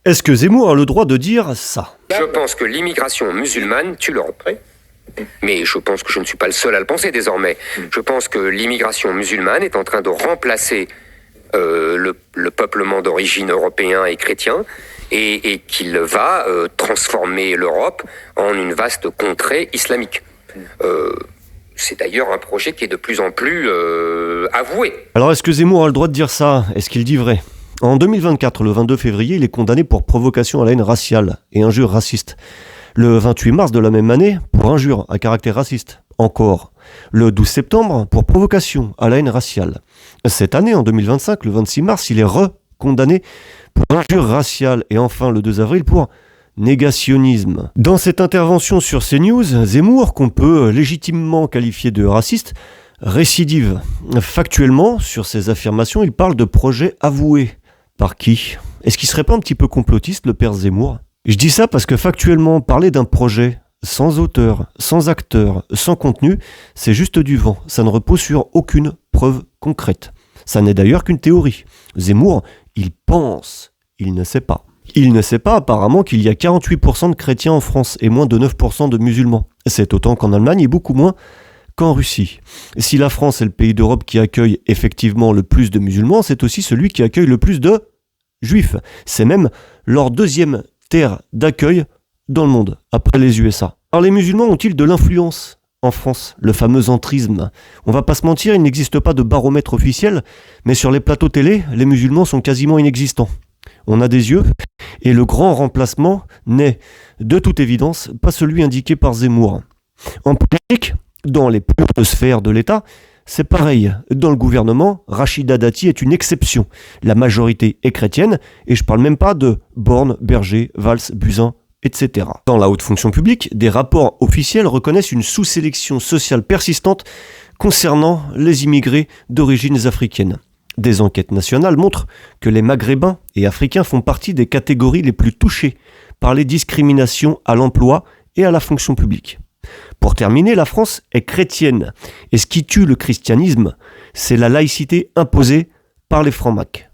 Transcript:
Est-ce que Zemmour a le droit de dire ça ? Je pense que l'immigration musulmane tue l'Europe. Mais je pense que je ne suis pas le seul à le penser désormais. Je pense que l'immigration musulmane est en train de remplacer le peuplement d'origine européen et chrétien et qu'il va transformer l'Europe en une vaste contrée islamique. C'est d'ailleurs un projet qui est de plus en plus avoué. Alors est-ce que Zemmour a le droit de dire ça ? Est-ce qu'il dit vrai ? En 2024, le 22 février, il est condamné pour provocation à la haine raciale et injure raciste. Le 28 mars de la même année, pour injure à caractère raciste. Encore. Le 12 septembre, pour provocation à la haine raciale. Cette année, en 2025, le 26 mars, il est recondamné pour injure raciale. Et enfin, le 2 avril, pour négationnisme. Dans cette intervention sur CNews, Zemmour, qu'on peut légitimement qualifier de raciste, récidive. Factuellement, sur ses affirmations, il parle de projet avoué. Par qui ? Est-ce qu'il serait pas un petit peu complotiste, le père Zemmour ? Je dis ça parce que factuellement, parler d'un projet sans auteur, sans acteur, sans contenu, c'est juste du vent. Ça ne repose sur aucune preuve concrète. Ça n'est d'ailleurs qu'une théorie. Zemmour, il pense, il ne sait pas. Il ne sait pas apparemment qu'il y a 48% de chrétiens en France et moins de 9% de musulmans. C'est autant qu'en Allemagne et beaucoup moins qu'en Russie. Si la France est le pays d'Europe qui accueille effectivement le plus de musulmans, c'est aussi celui qui accueille le plus de juifs. C'est même leur deuxième terre d'accueil dans le monde, après les USA. Alors les musulmans ont-ils de l'influence en France ? Le fameux entrisme. On va pas se mentir, il n'existe pas de baromètre officiel, mais sur les plateaux télé, les musulmans sont quasiment inexistants. On a des yeux, et le grand remplacement n'est, de toute évidence, pas celui indiqué par Zemmour. En politique, dans les plus hautes sphères de l'État, c'est pareil. Dans le gouvernement, Rachida Dati est une exception. La majorité est chrétienne, et je parle même pas de Borne, Berger, Valls, Buzyn, etc. Dans la haute fonction publique, des rapports officiels reconnaissent une sous-sélection sociale persistante concernant les immigrés d'origines africaines. Des enquêtes nationales montrent que les Maghrébins et Africains font partie des catégories les plus touchées par les discriminations à l'emploi et à la fonction publique. Pour terminer, la France est chrétienne, et ce qui tue le christianisme, c'est la laïcité imposée par les francs-macs.